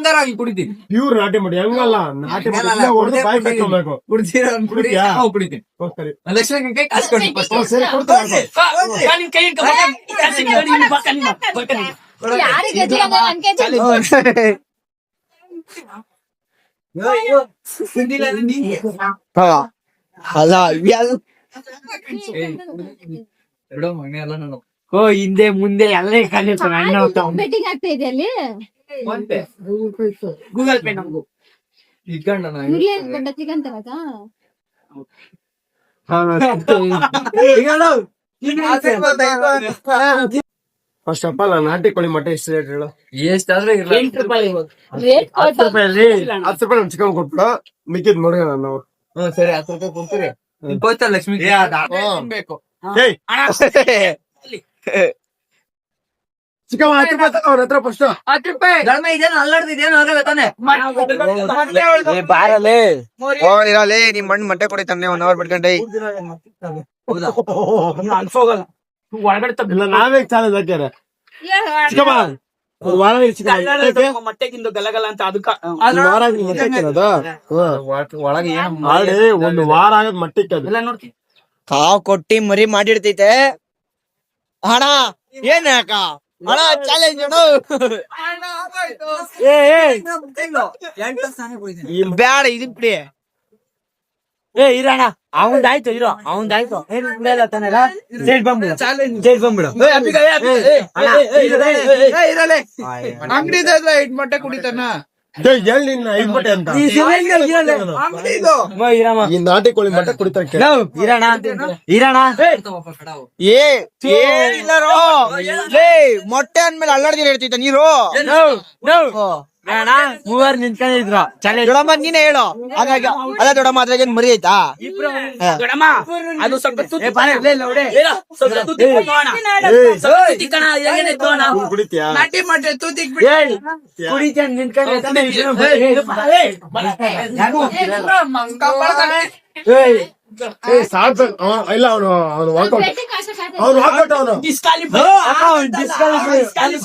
ಸುಂದರವಾಗಿ ಕುಡಿತೀನಿ. ಪ್ಯೂರ್ ನಾಟಿ ಮಾಡಿ ಹೆಂಗಲ್ಲ ನಾಟಿ ಹೊಡೆದು ಬಾಯಿ ಕಟ್ಕೊಬೇಕು. ಕುಡಿತೀರಾ? ಕುಡಿತೀಯಾ? ಕುಡಿತೀನಿ. ಸರಿ ಲಕ್ಷ್ಮಿ ಕೈ ಕಾಸು ಕೊಡಿ first. ಸರಿ ಕೊಡ್ತಾರೆ. ನಿನ್ ಕೈ ಹಿಡ್ಕೊ, ಕಾಸು ಕೊಡಿ, ನಿನ್ ಪಕ್ಕ ನಿನ್ನ ಪಕ್ಕ ನಿನ್ನ. ಯಾರಿಗೆ ಗೆದ್ದಿಲ್ಲ ಅಂದ್ರೆ ನನ್ ಗೆದ್ದಿಲ್ಲ. ಅಯ್ಯೋ, ಸುಂದಿಲ್ಲ ಅಂದ್ರೆ ನೀನೆ. ಅಲ್ಲ ಎರಡೋ ಮನೆ ಅಲ್ಲ ನಾನು. ಓ ಹಿಂದೆ ಮುಂದೆ ಎಲ್ಲ ಕಲಿತಾನೆ ಅಣ್ಣ ಬೆಟ್ಟಿಂಗ್ ಆಗ್ತಾ ಇದೆ ಅಲ್ಲಿ. ಮತ್ತೆ ಗೂಗಲ್ ಪೇ ನಮ್ಗೂ ಇಟ್ಕೊಂಡ ನಾನು. ಇರ್ಲಿ ಗಂಡ ಚಿಕನ್ ತರಕ. ಫಸ್ಟ್ ಆಫ್ ಆಲ್ ನಾಟಿ ಕೋಳಿ ಮಟ್ಟ ಎಷ್ಟು ರೇಟ್ ಹೇಳು? ಎಷ್ಟಾದ್ರೂ ಇರ್ಲಿ. 8 ರೂಪಾಯಿ ರೇಟ್ 10 ರೂಪಾಯಲ್ಲಿ 10 ರೂಪಾಯಿ ನಮ್ ಚಿಕನ್ ಕೊಟ್ಬಿಡು, ಮಿಕ್ಕಿದ್ ನೋಡಿ ನಾನು. ಹ್ಮ್ ಸರಿ 10 ರೂಪಾಯಿ ಕೊಡ್ತೀರಿ. ಗೊತ್ತಾ ಲಕ್ಷ್ಮಿ ಬೇಕು. ಚಿಕನ್ 10 ರೂಪಾಯಿ ಅವ್ರ ಹತ್ರ ಫಸ್ಟ್ 10 ರೂಪಾಯಿ ಧರ್ಮ ಇದೇನು ಅಲ್ಲಾಡ್ದಿದೇನು ಆಗಲ್ಲ ತಾನೆ. ಬಾರಲೇ ಹೋಗಿರಲೇ ನಿಮ್ ಮಣ್ಣು ಮೊಟ್ಟೆ ಕೊಡಿತಾನೆ 1 ಅವರ್ ಬಿಟ್ಕೊಂಡೆ. ಅನ್ಸೋಗಲ್ಲ ಒಳಗಡೆ ಇಲ್ಲ ನಾವೇ ಚಾಲೆಂಜ್ ಹಾಕ್ಯಾರ. ಚಿಕನ್ ವಾರ ಮೊಟ್ಟೆಗಿಂದು ಗಲಗಲ ಅಂತ ಅದಕ್ಕ ಒಳಗೆ ಏನು ಮಾಡಿ 1 ವಾರ ಆಗದ್ ಮಟ್ಟಿಕ್ಕೆ ಅದು. ಎಲ್ಲ ನೋಡ್ತೀನಿ. ಕಾವ್ ಕೊಟ್ಟಿ ಮರಿ ಮಾಡಿರ್ತೈತೆ ಹಣ ಏನ್ ಯಾಕ ಹಣ ಚಾಲೆಂಜ್ ಬ್ಯಾಡ ಇದನ್ ಬಿಡಿ. ಇರೋಣ ಅವಂದಾಯ್ತು ಇರೋ ಅವಂದಾಯ್ತು ಮೇಲೆ ತಾನೆಲ್ಲ ಜೈಲ್ ಬಂದ್ಬಿಡು ಜೈಲ್ ಬಂದ್ಬಿಡು. ಅಂಗಡಿ ಮೊಟ್ಟೆ ಕುಡಿತಾನ ಎಲ್ಲಿ 5 ಮೊಟ್ಟೆ ಅಂತ ಈ ನಾಟಿ ಕೋಳಿ ಮಟ್ಟ ಕುಡಿತಾರೆ. ಏನಿಲ್ಲರೋ ಮೊಟ್ಟೆ ಅಂದ್ಮೇಲೆ ಅಲ್ಲಾಡ್ದಿರ ಇರ್ತಿತ್ತ ನೀರು. ಮೂವರು ನಿಂತ್ಕೊಂಡಿದ್ರು ದೊಡಮ್ಮ ನೀನೇ ಹೇಳು. ಅಲ್ಲ ದೊಡಮ್ಮ ಅದ್ರಾಗ ಏನ್ ಮರಿ ಆಯ್ತಾ? ಅದು ಸ್ವಲ್ಪ ಕುಡಿತೀಯಾ? ನಾಟಿ ಮೊಟ್ಟೆ ತೂತಿಕ್ ಇಲ್ಲ ಅವನು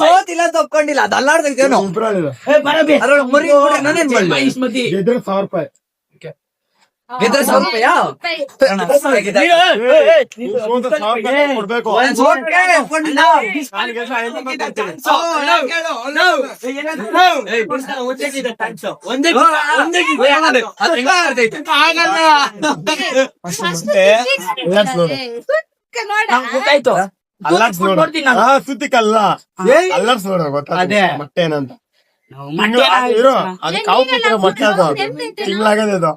ಸೋತಿಲ್ಲ ತಪ್ಕೊಂಡಿಲ್ಲ ಅದು ಅಲ್ಲಾಡ್ದೇನು ಗೆದ್ರೆ 1000 ರೂಪಾಯಿ ಗೆದ್ರೆ 1000 ಕೊಡ್ಬೇಕು. ಗೊತ್ತಾಯ್ತು ಸುತ್ತಿಕಲ್ಲ ಅಲ್ಲರ್ಸ್ ನೋಡ ಗೊತ್ತಾಗ ಮೊಟ್ಟೆ ಏನಂತ ಇರೋ ಅದು ಕಾವು ಬಿಟ್ಟಿರೋ ಮೊಟ್ಟೆ ಅದು ತಿಂಗಳಾಗದೆ ಅದು.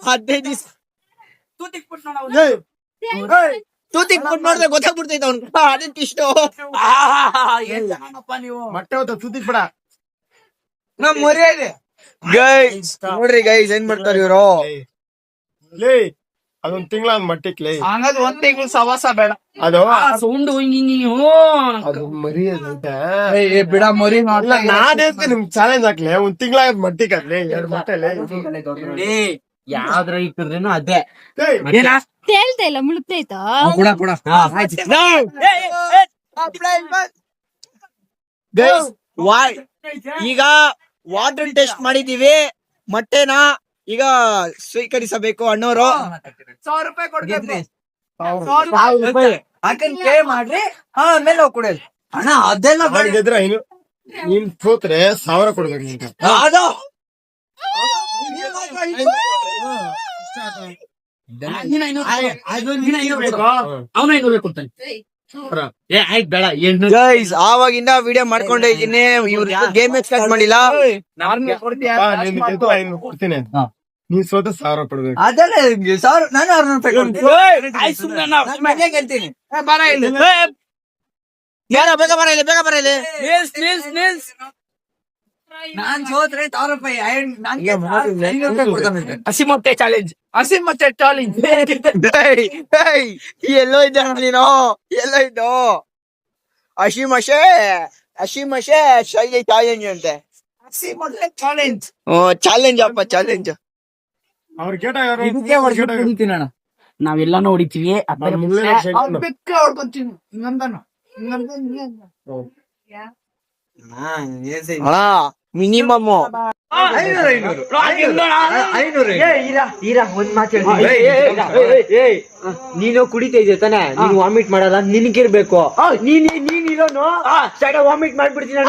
ಹದಿನೈದು ದಿವಸ ತೂತಿಕ್ ಬಿಟ್ಟು ನೋಡಿದ್ರೆ ಗೊತ್ತಾಗ್ಬಿಡ್ತೈತೆ ಅವ್ನು ಅದಕ್ಕೆ ಇಷ್ಟು ಮೊಟ್ಟೆ ಹೊತ್ತ ಸುತ್ತಿಕ್ ಬಿಡ. ನಮ್ ಮರ್ಯಾದೆ ಗೈಸ್ ನೋಡ್ರಿ ಗೈಸ್ ಏನ್ ಮಾಡ್ತಾರ ಇವ್ರು. ಲೇ ಅದೊಂದ್ ತಿಂಗಳ ಮಟ್ಟಿಕ್ಲೇ ಹಂಗಾದ್ 1 ತಿಂಗಳು ಸವಾಸ ಬೇಡ. ಅದು ಸೌಂಡು ಅದು ಮರಿ ಅದಂತೆ ಬಿಡ ಮರಿ ಇಲ್ಲ ನಾನೇ ನಿಮ್ ಚಾಲೆಂಜ್ ಹಾಕ್ಲಿ 1 ತಿಂಗಳಾಗದ್ ಮಟ್ಟಿಗೆ ಅದ್ಲಿ 2 ಮೊಟ್ಟೆ ಯಾವ್ದ್ರ ಇಟ್ಟಿದ್ರೇನು ಅದೇ ತೇಲ್ತಾ ಇಲ್ಲ ಮುಳುಗ್ತೈತ. ಗೈಸ್ ಈಗ ವಾಟರ್ ಟೆಸ್ಟ್ ಮಾಡಿದೀವಿ. ಮೊಟ್ಟೆನ ಈಗ ಸ್ವೀಕರಿಸಬೇಕು ಅಣ್ಣವರು. 1000 ರೂಪಾಯಿ ಕೊಡ್ಬೇಕು. 1000 ರೂಪಾಯಿ ಹಾಕನ್ ಪೇ ಮಾಡ್ರಿ ಆಮೇಲೆ ಹೋಗಿ ಕುಡಿಯೋದು. ಅಣ್ಣ ಅದೆಲ್ಲ ಗೆದ್ರೆ ನೀನ್ ಸೋತ್ರೆ 1000 ಕೊಡ್ಬೇಕು ನಿಂಗೆ. ಅದು ಅವನು 500 ಕೊಡ್ತಾನೆ. ಆಯ್ತು ಬೇಡ ಗೈಸ್ ಆವಾಗಿಂದ ವಿಡಿಯೋ ಮಾಡ್ಕೊಂಡೇ ಇದೀನಿ. ಇವ್ರು ಗೇಮ್ ಸ್ಟಾರ್ಟ್ ಮಾಡಿಲ್ಲ. ಕೊಡ್ತೀನಿ ನೀನ್ ಸೋತ 1000 ಕೊಡ್ಬೇಕು. ಅದೆಲ್ಲ ನಾನು 600 ರೂಪಾಯಿ ಕೊಡ್ತೀನಿ. ಬರ ಇಲ್ಲಿ ಬೇಗ ಬರ ಇಲ್ಲಿ ನಾನ್ ಸೋತ್ರೆ 1000 ರೂಪಾಯಿ ಹಸಿ ಮೊಟ್ಟೆ ಚಾಲೆಂಜ್ ಎಲ್ಲೋ ಇದ್ದ ನೀನು ಎಲ್ಲೋ ಇದ್ದು ಹಸಿ ಮಶೆ ಶೈಲಿ ಚಾಲೆಂಜ್ ಅಂತೆ. ಹಸಿ ಮೊಟ್ಟೆ ಚಾಲೆಂಜ್ ಚಾಲೆಂಜ್ ಅಪ್ಪ ಚಾಲೆಂಜ್. ಅವ್ರ ಕೇಟ ನಾವೆಲ್ಲಾನು ಹೊಡಿತೀವಿ. ಬೆಕ್ಕ ಹೊಡ್ಕೊಂತೀನಿ ನಂದನು ಅಣ್ಣ ಮಿನಿಮಮ್ ನೀನು ಕುಡಿತಾ ಇದೆಯ ತಾನೆ, ನೀನು ವಾಮಿಟ್ ಮಾಡಲ್ಲ, ನಿನ್ಗಿರ್ಬೇಕು. ನೀನ್ ಇರೋನು ವಾಮಿಟ್ ಮಾಡ್ಬಿಡ್ತೀನಿ.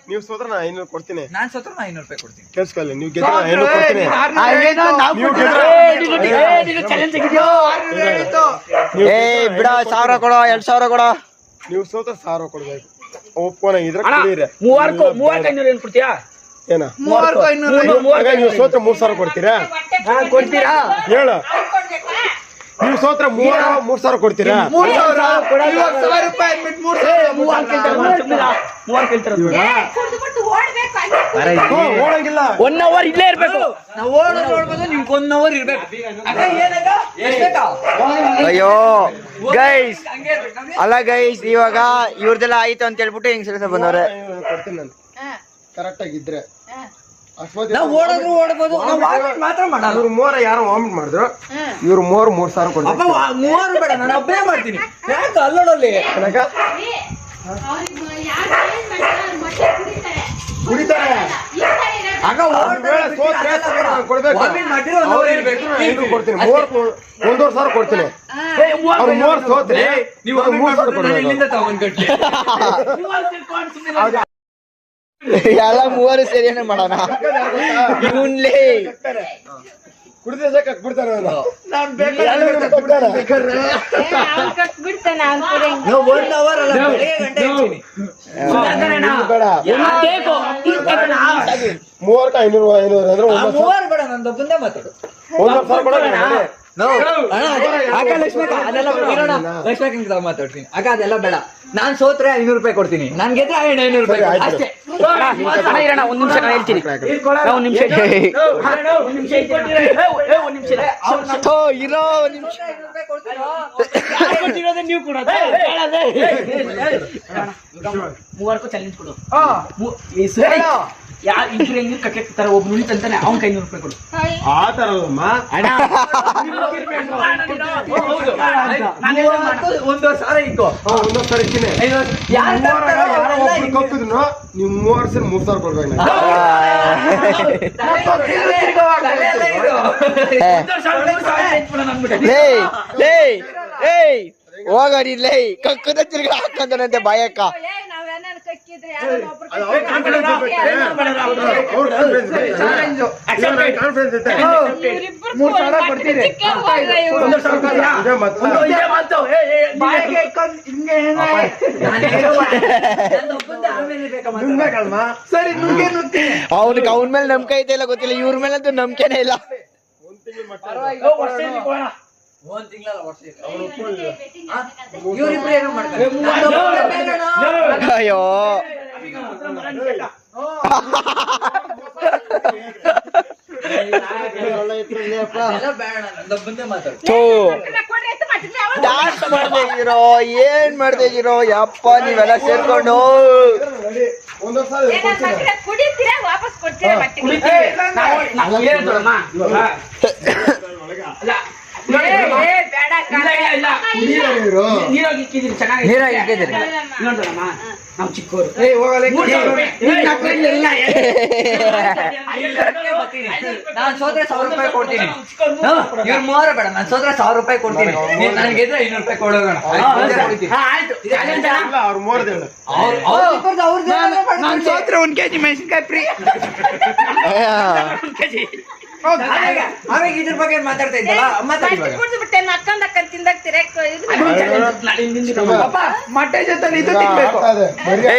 ನೀವು ಸೋತ್ರ 500 ಕೊಡ್ತೀನಿ. ನಾನ್ ಸೋತ್ರ 500 ರೂಪಾಯಿ ಕೊಡ್ತೀನಿ. ಕೇಳಿಸ್ಕೊಳ್ಳಿ, ನೀವು ಗೆದ್ರೆ 500 ಕೊಡ್ತೀನಿ. ಬಿಡ 1000 ಕೊಡೋ, 2000 ಕೊಡೋ. ನೀವು ಸೋತ್ರ 1000 ಕೊಡ್ಬೇಕು. ಒಪ್ಕೋಣ ಇದ್ರೆ ಕುಡೀರಿ. 3500 ಏನ್ ಕೊಡ್ತೀಯಾ? ಏನ ನೀವು ಸೋತ್ರ 3000 ಕೊಡ್ತೀರಾ? ಕೊಡ್ತೀರಾ? ಹೇಳು. ನೀವು ಸೋತ್ರ 3000 ಕೊಡ್ತೀರಾ? 3000 ಓಡಂಗಿಲ್ಲ. 1 hour ಇಲ್ಲೇ ಇರ್ಬೇಕು. ನಾವು ನೋಡ್ಬೋದು, ನಿಮ್ಗೆ 1 hour ಇರ್ಬೇಕು. ಅಯ್ಯೋ ಗೈಸ್, ಅಲ್ಲ ಗೈಸ್, ಇವಾಗ ಇವ್ರದೆಲ್ಲ ಆಯ್ತು ಅಂತ ಹೇಳ್ಬಿಟ್ಟು ಹಿಂಗ್ ಸಲ ಬಂದವ್ರೆ. ಕೊಡ್ತೀನಿ ನಾನು ಕರೆಕ್ಟ್ ಆಗಿದ್ರೆ. ನಾವು ಓಡೋದ್ರು ಓಡಬಹುದು, ನಾವು ವಾಮಿಟ್ ಮಾತ್ರ ಮಾಡಲ್ಲ. ಇವ್ರು 3 ಯಾರೋ ವಾಮಿಟ್ ಮಾಡಿದ್ರು, ಇವ್ರು 3000 ಕೊಡ್ಬೇಕು. 3 ಬೇಡ, ನಾನು ಒಬ್ಬನೇ ಮಾಡ್ತೀನಿ. ಯಾಕೆ ಅಲ್ಲೋಡಲ್ಲಿ ಕುಡಿತಾರೆ. ಆಗ ಕೊಡ್ಬೇಕು. ವಾಮಿಟ್ ಮಾಡಿರೋ 1 hour ಇರ್ಬೇಕು. 500 ಕೊಡ್ತೀನಿ. 1,500 ಕೊಡ್ತೀನಿ. ಅವ್ರು 3 ಸೋತ್ರೆ ನೀವು 3,000 ಕೊಡ್ಬೇಕು. ಇಲ್ಲಿಂದ ತಗೊಂಡ್ ಕಟ್ಟಿ ಎಲ್ಲ 3 ಸೇರಿಯೇ ಮಾಡೋಣ. ಇವನ್ಲೇ ಕುಡಿದ್ರೆ ಸಾಕಾಗಿ ಬಿಡ್ತಾರೆ ಅವ್ರು. ನಾನು ಬಿಡ್ತಾನೆ 1 hour ಅಲ್ಲ, ಬೆಳಗ್ಗೆ ಗಂಟೆ ಇರ್ತೀನಿ. ಬೇಡ. 3 500 ಅಂದ್ರೆ 3 ಬೇಡ, ನಂದು ಬಂದೇ ಮಾತಾಡು. 1,000 ಕೊಡೋಣ. ಲಕ್ಷ್ಮೀ ಮಾತಾಡ್ತೀನಿ ಅಕ್ಕ, ಅದೆಲ್ಲ ಬೇಡ. ನಾನ್ ಸೋತ್ರೆ 500 ರೂಪಾಯಿ ಕೊಡ್ತೀನಿ, ನಾನ್ ಗೆದ್ರೆ 500 ರೂಪಾಯಿ ಅಷ್ಟೇ. ಒಂದ್ ನಿಮಿಷ ನಾನು ಹೇಳ್ತೀನಿ. ಇರೋ ಒಂದ್ ನಿಮಿಷ. ನೀವು ಕೂಡ 3 ಚಾಲೆಂಜ್ ಕೊಡು. ಇಬ್ರು ಹೆಂಗ್ ಕಟ್ಟಾರೆ, ಒಬ್ರು ಉಳಿತಂತಾನೆ, ಅವ್ನ್ 500 ರೂಪಾಯಿ ಕೊಡು. ಆ ತರ ಅಲ್ಲಮ್ಮ. 1,000 ಇತ್ತು. 1,000 ಇದ್ದೀನಿ. ಕಪ್ಪಿದ್ರು ನೀವು 3 ಸೇರಿ 3,000 ಕೊಡ್ಬೇಕು. ಹೋಗಡಿಲ್ಲೇ ಕಕ್ಕದ ತಿರ್ಗ ಹಾಕಂತಾನಂತೆ ಬಾಯಕ್ಕ. ಅವನಿಗೆ ಅವನ ಮೇಲೆ ನಂಬಿಕೆ ಐತೆ ಇಲ್ಲ ಗೊತ್ತಿಲ್ಲ, ಇವ್ರ ಮೇಲಂತೂ ನಂಬಿಕೆನೇ ಇಲ್ಲ. ಒಂದ್ ತಿಂಗಳಲ್ಲ ವರ್ಷ ಇವ್ರಿಬ್ರು ಏನೋ ಮಾಡ್ತಾರೆ. ಅಯ್ಯೋ ಡ್ಯಾನ್ಸ್ ಮಾಡ್ತಾ ಇದೀರೋ, ಏನ್ ಮಾಡ್ತಾ ಇದೀರೋ ಯಪ್ಪ ನೀವೆಲ್ಲ ಸೇರ್ಕೊಂಡು? ವಾಪಸ್ ಕೊಡ್ತೀರಾ? ನಾವ್ ಚಿಕ್ಕವರು ನಾನ್ ಸೋತ್ರೆ 1,000 ರೂಪಾಯಿ ಕೊಡ್ತೀನಿ. ಇವ್ರು 3 ಬೇಡ, ನಾನ್ ಸೋತ್ರೆ 1,000 ರೂಪಾಯಿ ಕೊಡ್ತೀನಿ. ನನ್ಗೆ 500 ರೂಪಾಯಿ ಕೊಡೋಣ. ಅವ್ರು 3 ನಾನ್ ಸೋತ್ರೆ 1 kg ಮೆಣಸಿನ್ಕಾಯಿ ಫ್ರೀ. ಆಮೇಲೆ ಇದ್ರ ಬಗ್ಗೆ ಮಾತಾಡ್ತಾ ಇದ್ದಲ್ಲ, ಮೊಟ್ಟೆ ಜೊತೆ ಇದು ತಿನ್ಬೇಕು.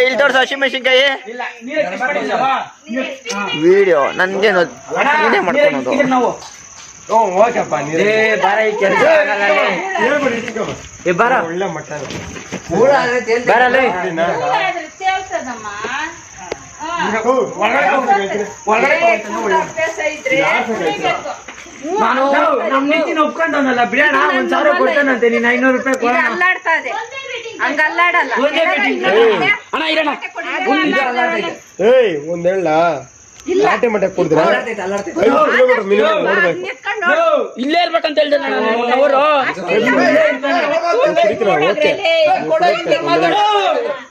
ಇಲ್ಲಿ ತೋರ್ಸ ಹಸಿ ಮೆಣಸಿನ್ಕಾಯಿ ವಿಡಿಯೋ ನನ್ಗೆ ನೀನೇ ಮಾಡ್ಕೊಳೋದು. ಒಳ್ಳೆ ಮಟ್ಟ ನಾನು ನಮ್ ನಿಂತಿನ ಒಪ್ಕೊಂಡವನಲ್ಲ, ಬಿಡೋಣ 1,000 ಕೊಡ್ತಾನಂತೆ, ನೀನ್ 500 ರೂಪಾಯಿ ಕೊಡ. ಹಂಗಲ್ಲಾಡಲ್ಲ. ಅಣ್ಣ ಇರೋಣ ಒಂದ್ ಹೇಳ ನಾಟಿ ಮಟ್ಟಕ್ಕೆ ಕುಡಿದ್ರೆ ಅಲ್ಲಾಡ್ತೈತೆ, ಅಲ್ಲಾಡ್ತೈತೆ. 5 ಕಿಲೋಮೀಟರ್ ಮಿನಿಮಮ್ ಓಡಬೇಕು. ನಿಂತ್ಕೊಂಡು ನೋಡು. ಇಲ್ಲೇ ಇರ್ಬೇಕಂತ ಹೇಳ್ದೆ ನಾನು ಅವರು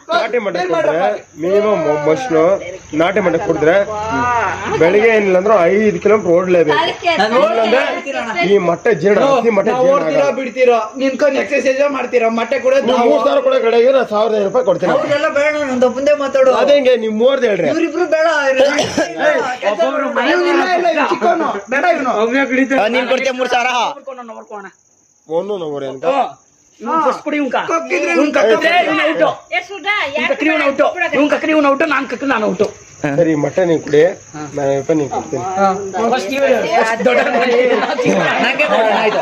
ನಾಟಿ ಮಟ್ಟಕ್ಕೆ ಕುಡಿದ್ರೆ ಮಿನಿಮಮ್ ಮಶ್ನು ನಾಟಿ ಮಟ್ಟಕ್ಕೆ ಕುಡಿದ್ರೆ ಬೆಳಿಗ್ಗೆ ಏನಿಲ್ಲ ಅಂದ್ರೆ 5 ಕಿಲೋಮೀಟರ್ ಓಡಲೇಬೇಕು. ಇಲ್ಲಾಂದ್ರೆ ಈ ಮೊಟ್ಟೆ ಜೀರ್ಣ ಹಸಿ ಮೊಟ್ಟೆ ಜೀರ್ಣ ಬಿಡ್ತೀರೋ ನಿನ್ಕೊಂಡು ಎಕ್ಸರ್ಸೈಸ್ ಮಾಡ್ತೀರಾ ಮೊಟ್ಟೆ ಕೂಡ 3,000 ಕೊಡೋ ಕಡೆಗೆ 1,500 ರೂಪಾಯಿ ಕೊಡ್ತೀನಿ. ಅವ್ರಿಗೆಲ್ಲ ಬೇಡ, ನಂದು ಮುಂದೆ ಮಾತಾಡು. ಅದೇ ಹಿಂಗೆ ನೀವು 3 ಹೇಳ್ರಿ. ಇವ್ರಿಬ್ರು ಬೇಡ. ನೀನ್ ಕೊಡ್ತೀಯ 3,000 ಒಂದು ನಂಬರ್ ಏನಂತ ಸರಿ ಮೊಟ್ಟೆ ನೀವು ಕುಡಿ, 1,000 ರೂಪಾಯಿ ನೀವು ಕೊಡ್ತೀನಿ. ನಂಗೆ ಕೊಡೋಣ, ಆಯ್ತು.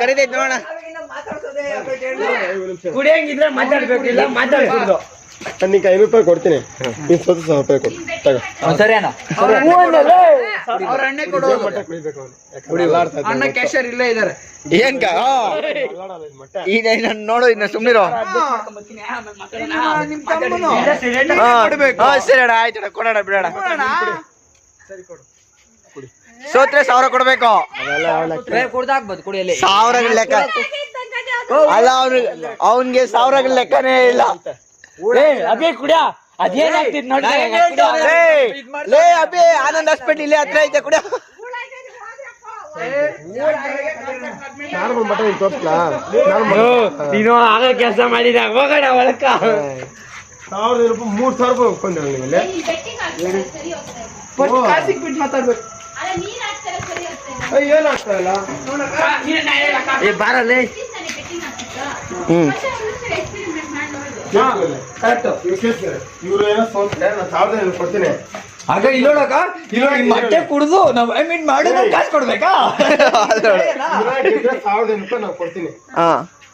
ಕರೀತೈತ್ ನೋಡೋಣ ನಿಮಿಷ ಕುಡಿಯಂಗಿದ್ರೆ ಮಾತಾಡ್ಬೇಕು, ಇಲ್ಲ ಮಾತಾಡ್ಬಿಡ್ದು. ನನಗೆ 500 ರೂಪಾಯಿ ಕೊಡ್ತೀನಿ, ನೀನು 1,000 ರೂಪಾಯಿ ಕೊಡು ತಗೋ. ಸರಿ ಅಣ್ಣ. ಅವ್ರ ಅಣ್ಣ ಕೊಡೋದು ಮೊಟ್ಟೆ ಕುಡಿಬೇಕು ಅವನು, ಯಾಕಂದ್ರೆ ಅಲ್ಲಾಡ್ತಾ ಇದ್ದಾನೆ. ಅಣ್ಣ ಕ್ಯಾಶರ್ ಇಲ್ಲೇ ಇದಾರೆ. ಏನ್ಕ ಅಲ್ಲಾಡಲ್ಲ ಇದು ಮೊಟ್ಟೆ. ಈಗ ನೋಡು ಇನ್ನ ಸುಮ್ನಿರೋ. ಸರಿ ಅಣ್ಣ ಆಯ್ತು ಅಣ್ಣ, ಕೊಡೋಣ ಬಿಡೋಣ. ಸೋತ್ರೆ 1,000 ಕೊಡ್ಬೇಕು. ಅದೆಲ್ಲ ಅವಳಕ್ಕೆ ಕುಡ್ದಾಕ್ಬೋದು ಕುಡಿಯಲ್ಲಿ. 1,000 ಲೆಕ್ಕ ಅಲ್ಲ, ಅವನ್ಗೆ 1,000 ಲೆಕ್ಕನೇ ಇಲ್ಲ. ಅಭಿ ಕುಡಿಯ ಅದೇನಾಗ್ತಿದ್ ನೋಡಿ. ಲೇ ಅಭಿ ಆನಂದ್ ಹಾಸ್ಪಿಟಲ್ ಇಲ್ಲೇ ಹತ್ರ ಐತೆ ಕುಡಿಯ. ನಾರ್ಮಲ್ ಮೊಟ್ಟೆ ತೋರಿಸ್ಲಾ? ನೀನು ಆಗ ಕೆಲಸ ಮಾಡಿದ ಹೋಗೋಣ ಒಳಕ್ಕ. 1,000 ರೂಪಾಯಿ 3,000 ರೂಪಾಯಿ ಒಪ್ಕೊಂಡ್ರೆ ನಿಮ್ಮಲ್ಲಿ ಕಾಸಿಗೆ ಬಿಟ್ಟು ಮಾತಾಡ್ಬೇಕು. ಏನಾಗ್ತಾ ಇಲ್ಲ. ಬಾರಲ್ಲಿ ಇವ್ರು ಏನೋ ಸೋತ್ರೆ ನಾನು 1,000 ಕೊಡ್ತೀನಿ. ಆಗ ಇಲ್ಲೋಡಕ ಇಲ್ಲೋಡಿ ಮೊಟ್ಟೆ ಕುಡ್ದು ನಾವ್ ಪೇಮೆಂಟ್ ಮಾಡಿದ್ರೆ ಕಾಸು ಕೊಡ್ಬೇಕಾ? 1,000 ರೂಪಾಯಿ ನಾವು ಕೊಡ್ತೀನಿ.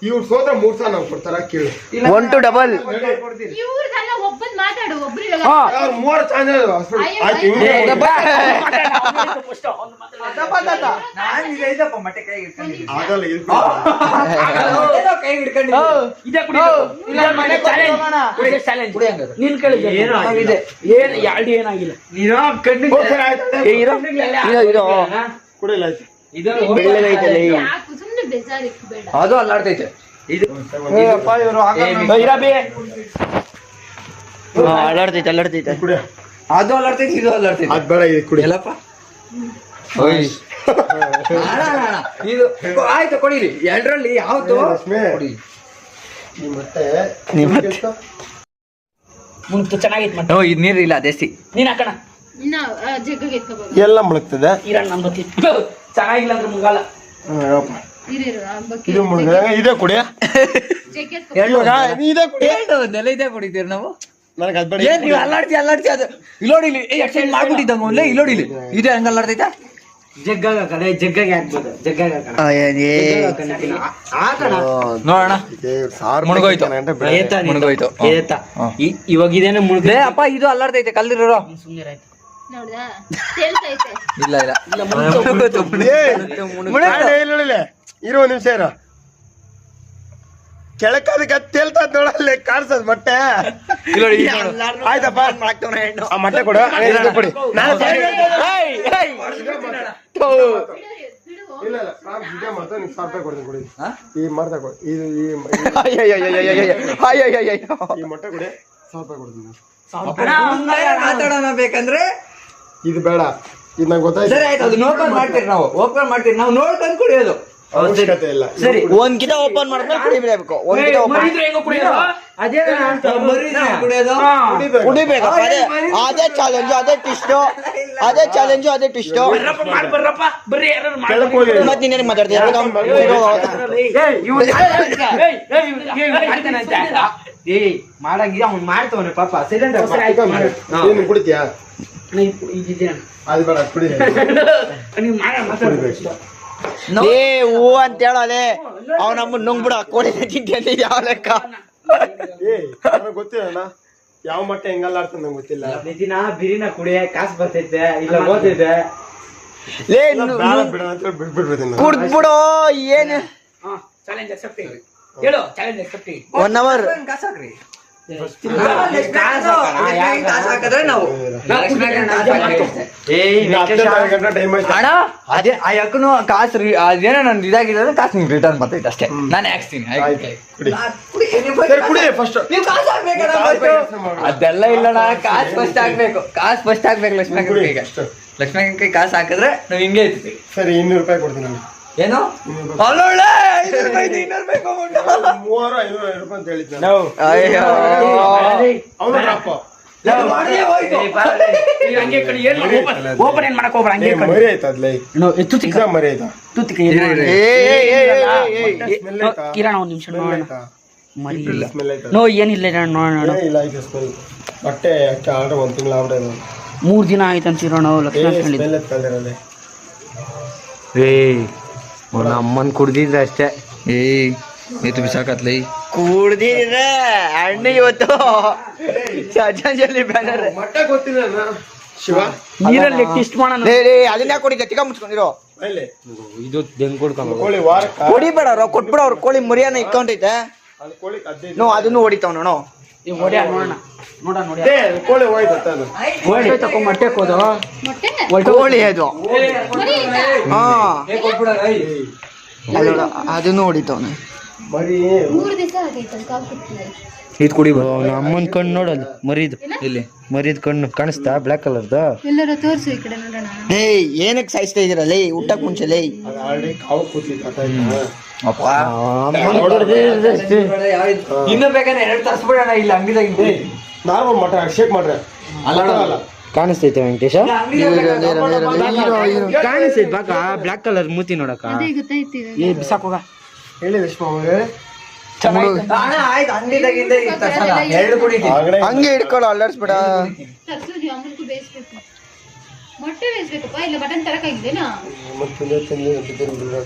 ಇವ್ರು ಸೋತ್ರ 3,000 ನಾವು ಕೊಡ್ತಾರ ಕೇಳು. 1 to double. ಇವ್ರದೆಲ್ಲ ಒಬ್ಬನ್ ಮಾತಾಡು, ಒಬ್ರಿಗೆ ಅವ್ರು 3 ಚಾನ್ಸ್ ಆಯ್ತು. ನಾನು ಈಗ ಐದಪ್ಪ ಮೊಟ್ಟೆ ಕೈಗೆ ಇಟ್ಕೊಂಡಿದ್ದೀನಿ. ಆಗಲ್ಲ ಇದು ಕೈಗೆ ಇಟ್ಕೊಂಡಿದ್ದೀನಿ. ನೀನ್ ಕೇಳಿದ್ದೆ ಏನ್ ಯಾಡಿ ಏನಾಗಿಲ್ಲ. ಕುಡಿಯಲ್ಲ ಆಯ್ತು. ಬೆಳ್ಳಗೈತಲ್ಲ ಯಾಕೆ ಸುಮ್ನೆ ಬೇಜಾರಿಕ್ಬೇಡ. ಅದು ಅಲ್ಲಾಡ್ತೈತೆ. ಇದು ಅಲ್ಲಾಡ್ತೈತೆ ಅಲ್ಲಾಡ್ತೈತೆ. ಕುಡಿಯ ಅದು ಅಲ್ಲಾಡ್ತೈತೆ, ಇದು ಅಲ್ಲಾಡ್ತೈತೆ. ಅದ್ ಬೇಡ ಇದು ಕುಡಿ. ಎಲ್ಲಪ್ಪ ಇದು ಆಯ್ತು ಕೊಡಿರಿ. 2ರಲ್ಲಿ ಯಾವ್ದು ರಶ್ಮಿ, ಕೊಡಿ. ಈ ಮೊಟ್ಟೆ ಮುಂತು ಚೆನ್ನಾಗಿತ್ತು ಮತ್ತೆ. ಇದು ನೀರು ಇಲ್ಲ ದೇಸಿ. ನೀನ್ ಹಾಕಣ ಇನ್ನ ಜಗ್ಗಗೆ ಎತ್ಕೋಬಹುದು. ಎಲ್ಲ ಮುಳುಗ್ತದೆ. ಇರಣ್ಣ ನಮ್ ಗೊತ್ತಿತ್ತು. ಚೆನ್ನಾಗಿಲ್ಲ ಅಂದ್ರೆ ಮುಗಾಲ. ಇರು ಆ ಬಗ್ಗೆ ಇದು ಮುಳುಗ ಇದೇ ಕುಡಿಯ ಜಗ್ಗಿ ಎತ್ಕೊ. ಇದೇ ಕುಡಿ. ನೆಲ ಇದೆ ಕುಡಿತೀರಿ ನಾವು. ನನಗೆ ಅದ್ ಬೇಡ. ಏನ್ ನೀವು ಅಲ್ಲಾಡ್ತಿ ಅದು ಇಲ್ಲೋಡಿಲಿ ಎಕ್ಸ್ಚೇಂಜ್ ಮಾಡ್ಬಿಟ್ಟಿದ್ದ ಮೊದಲೇ ಇಲ್ಲೋಡಿಲಿ ಇದೆ ಹಂಗ ಅಲ್ಲಾಡ್ತೈತ. ಜಗ್ಗಾಗ ಕಡೆ ಜಗ್ಗಾಗೆ ಹಾಕ್ಬೋದು. ಜಗ್ಗಾಗ ನೋಡೋಣ. ಮುಳುಗೋಯ್ತು. ಮುಳುಗೋಯ್ತು. ಇವಾಗ ಇದೇನ ಮುಳುಗ. ಅಪ್ಪ ಇದು ಅಲ್ಲಾಡ್ತೈತೆ ಕಲ್ಲಿರೋ. ನೋಡ್ದಾ ತೇಲ್ತೈತೆ. ಇಲ್ಲ ಇಲ್ಲ ಇರೋ ಒಂದ್ ನಿಮಿಷ ಇರೋ. ಕೆಳಕದಕ್ಕೆ ತೇಲ್ತಾ ನೋಡಲ್ಲ ಕಾಣಿಸದ್ ಮೊಟ್ಟೆ. ಆಯ್ತಪ್ಪ ಆ ಮೊಟ್ಟೆ ಕೊಡು, ಕೊಡಿ. ಇಲ್ಲ ಇಲ್ಲ ವಿಡಿಯೋ ಮಾಡ್ತಾ ನಿಮ್ಗೆ 1,000 ರೂಪಾಯಿ ಕೊಡ್ತೀನಿ ಕೊಡಿ. ಈ ಮಾಡ್ತಾ ಕೊಡಿ. ಇದು ಈ ಮೊಟ್ಟೆ ಕೊಡಿ, 1,000 ರೂಪಾಯಿ ಕೊಡ್ತೀನಿ. ಮಾತಾಡೋಣ ಬೇಕಂದ್ರೆ ಇದು ಬೇಡ, ಇದು ನಂಗೆ ಗೊತ್ತಾಯ್ತು. ಸರಿ ಆಯ್ತು. ಅದು ಓಪನ್ ಮಾಡ್ತೀರಿ, ನಾವು ಓಪನ್ ಮಾಡ್ತೀರಿ, ನಾವು ನೋಡ್ಕೊಂಡು ಕುಡಿಯೋದು. ಅವಶ್ಯಕತೆ ಇಲ್ಲ. ಸರಿ ಒಂದ್ ಗಿಡ ಓಪನ್ ಮಾಡಿದ್ಮೇಲೆ ಕುಡಿಬೇಕು. ಒಂದ್ ಗಿಡ ಓಪನ್ ಕುಡಿಬೇಕಪ್ಪ. ಅದೇ ಚಾಲೆಂಜು, ಅದೇ ಟ್ವಿಸ್ಟ್, ಅದೇ ಚಾಲೆಂಜು, ಅದೇ ಟ್ವಿಸ್ಟ್. ಮತ್ ನೀನೇನು ಮಾತಾಡ್ತೀಯ? ಮಾಡಂಗಿಲ್ಲ ಅವ್ನು ಮಾಡ್ತವನೆ ಪಾಪ. ನೀನು ಕುಡಿತೀಯಾ? ಅದು ಬೇಡ, ಕುಡಿ. ಏ ಹೂ ಅಂತ ಹೇಳೋಲೆ ಅವ್ ನಮ್ಮನ್ನ ನುಂಗ್ಬಿಡ. ಕೋಳಿ ತಿಂತಿ ಯಾವ ಲೆಕ್ಕ? ನನಗೆ ಗೊತ್ತಿಲ್ಲ ಯಾವ ಮೊಟ್ಟೆ ಹೆಂಗಲ್ಲ ಆಡ್ತದೆ ನಂಗೆ ಗೊತ್ತಿಲ್ಲ. ದಿನ ಬಿರಿನ ಕುಡಿಯ ಕಾಸು ಬರ್ತೈತೆ, ಇಲ್ಲ ಓದಿದೆ. ಲೇ ಬಿಡ ಅಂತ ಬಿಟ್ಬಿಡ್ತೀನಿ. ಕುಡ್ದ್ಬಿಡು. ಏನ್ ಹೇಳು ಚಾಲೆಂಜ್ ಅಕ್ಸೆಪ್ಟ್ 1 hour. ಕಾಸು ಹಾಕ್ರಿ ಕಾಸು ಹಾಕಿದ್ರೆ ನಾವು ಟೈಮ್ ಆಯ್ತು ಅಣ್ಣ ಅದೇ ಆ ಯಕ್ಕನು ಕಾಸು ಅದೇನೋ ನನ್ ಇದಾಗಿರೋದು ಕಾಸು ನಿಮ್ಗೆ ರಿಟರ್ನ್ ಬರ್ತೈತೆ ಅಷ್ಟೇ ನಾನು ಹಾಕ್ಸ್ತೀನಿ ಆಯ್ತು ಕುಡಿ ಕುಡಿ ಫಸ್ಟ್ ನೀವು ಕಾಸು ಹಾಕ್ಬೇಕಣ್ಣ first. ಅದೆಲ್ಲ ಇಲ್ಲಣ್ಣ ಕಾಸು ಫಸ್ಟ್ ಹಾಕ್ಬೇಕು ಲಕ್ಷ್ಮೀ ಕೈಗೆ ಲಕ್ಷ್ಮೀ ಕೈ ಕಾಸು ಹಾಕಿದ್ರೆ ನಾವು ಹಿಂಗೆ ಇರ್ತೀವಿ ಸರಿ 200 ರೂಪಾಯಿ ಕೊಡ್ತೀನಿ ನಾನು ಏನು ಅಲ್ಲೊಳ್ಳೆ 200 ರೂಪಾಯಿ ಕೊಟ್ಟು 300 500 ರೂಪಾಯಿ ಅಂತ ಹೇಳಿದ್ದೆ ನಾವು ಅಯ್ಯೋ ಅವನು ಡ್ರಾಪ್ ಓಪನ್ ಏನ್ ಮಾಡಕ್ ಹೋಗ್ಬೇಡ ಹಂಗೆ ಮರಿ ಆಯ್ತಾ ಅದ್ಲೈ ಪಿಜ್ಜಾ ಮರಿ ಆಯ್ತಾ ಸ್ಮೆಲ್ ಆಯ್ತಾ ಕಿರಣ ಒಂದ್ ನಿಮಿಷ ನೋಡೋಣ ಆಯ್ತಾ ಮರಿ ಇಲ್ಲ ಸ್ಮೆಲ್ ಆಯ್ತಾ ನೋ ಏನಿಲ್ಲ ನೋಡೋಣ ಇಲ್ಲ ಆಯ್ತು ಸ್ಮೆಲ್ ಬಟ್ಟೆ ಅಕ್ಕೆ ಆರ್ಡರ್ 1 ತಿಂಗಳು ಆರ್ಡರ್ ಇದೆ 3 ದಿನ ಆಯ್ತು ಅಂತಿರೋಣ ಲಕ್ಷ್ಮಣ ಸ್ಮೆಲ್ ಎತ್ಕೊಂಡಿರಲ್ಲ ಅವ್ನ ಅಮ್ಮನ್ ಕುಡ್ದಿದ್ರೆ ಅಷ್ಟೇ ಏತು ಬಿಸಾಕತ್ಲೈ ಕುಡ್ದಿದ್ರೆ ಅಣ್ಣ ಇವತ್ತು ಶ್ರದ್ಧಾಂಜಲಿ ಬ್ಯಾನರ್ ಮಟ್ಟ ಗೊತ್ತಿಲ್ಲ ಶಿವ ನೀರಲ್ಲಿ ಟೆಸ್ಟ್ ಮಾಡೋಣ ಅದನ್ನ ಯಾಕೆ ಕೊಡಿದ್ದೆ ತಿಕ್ಕ ಮುಚ್ಕೊಂಡಿರೋ ಅಲ್ಲಿ ಇದು ಬೆಂಗ್ ಕೊಡ್ಕೊಂಬ ಕೋಳಿ ವಾರಕ್ಕ ಕೊಡಿಬೇಡ ಕೊಟ್ಬಿಡ ಅವ್ರ ಕೋಳಿ ಮುರಿಯಾನ ಇಕ್ಕೌಂಟ್ ಐತೆ ಅದು ಕೋಳಿ 15 ನೋ ಅದನ್ನು ಹೊಡಿತಾವ್ ನೋಡು ಈಗ ಹೊಡ್ಯಾ ನೋಡೋಣ ನೋಡಿ ಕೋಳಿ ಹೋಯ್ತು ಅದು ಹೊಡಿ ತಕೊಂಡ್ ಮೊಟ್ಟೆ ಕೋದು ಮೊಟ್ಟೆ ಕೋಳಿ ಅದು ಮರಿ ಆಯ್ತಾ? ಹಾ ಕೊಟ್ಬಿಡ ಅದೊಳ ಅದನ್ನು ಹೊಡಿತಾವ್ನೆ ಮರಿ 3 ದಿವಸ ಆಗೈತೆ ಕಾವು ಕುಟ್ಟಿ ಇದು ಕುಡಿ ಅಮ್ಮನ್ ಕಣ್ಣು ನೋಡಲ್ಲ ಮರಿದು ಇಲ್ಲಿ ಮರಿದ್ ಕಣ್ಣು ಕಾಣಿಸ್ತಾ ಬ್ಲಾಕ್ ಕಲರ್ದು ಎಲ್ಲರೂ ತೋರ್ಸು ಈ ಕಡೆ ನೋಡೋಣ ಏಯ್ ಏನಕ್ಕೆ ಸಾಯಿಸ್ತಾ ಇದೀರ ಲೇ ಊಟಕ್ ಮುಂಚೆ ಲೇ ಅದು ಆಲ್ರೆಡಿ ಕಾವು ಕೂತಿತ್ತು ಇನ್ನು ಬೇಕಾದ್ರೆ 2 ತರ್ಸ್ಬಿಡೋಣ ಇಲ್ಲಿ ಅಂಗಡಿದಾಗ ನಾರ್ಮಲ್ ಮಟ ಶೇಕ್ ಮಾಡ್ರೆ ಅಲ್ಲ ಕಾಣಿಸ್ತೈತೆ ವೆಂಕಟೇಶ ಕಾಣಿಸ್ತೈತೆ ಬಾಕ ಬ್ಲಾಕ್ ಕಲರ್ ಮೂತಿ ನೋಡಕ ಅದೇ ಗೊತ್ತಾಯ್ತು ಇವಾಗ. ಏ ಬಿಸಾಕ್ ಹೋಗ ಹೇಳಿ ಲಕ್ಷ್ಮ ಅವರೇ ಅಣ್ಣ ಆಯ್ತು ಅಂಗಡಿದಾಗಿಂದ 2 ಕುಡಿತೀನಿ ಆಗಡೆ ಹಂಗೆ ಹಿಡ್ಕೊಳ್ಳೋ ಅಲ್ಲಾಡ್ಸ್ಬೇಡ ತರ್ಸು ನೀವು ಅಮ್ಮನಿಗೂ ಬೇಯಿಸ್ಬೇಕು ಮೊಟ್ಟೆ ಬೇಯಿಸ್ಬೇಕಪ್ಪ ಇಲ್ಲ ಬಟನ್ ತರಕಾಗಿದ್ದೇನಾ ಮತ್ತೆ ತಿಂದು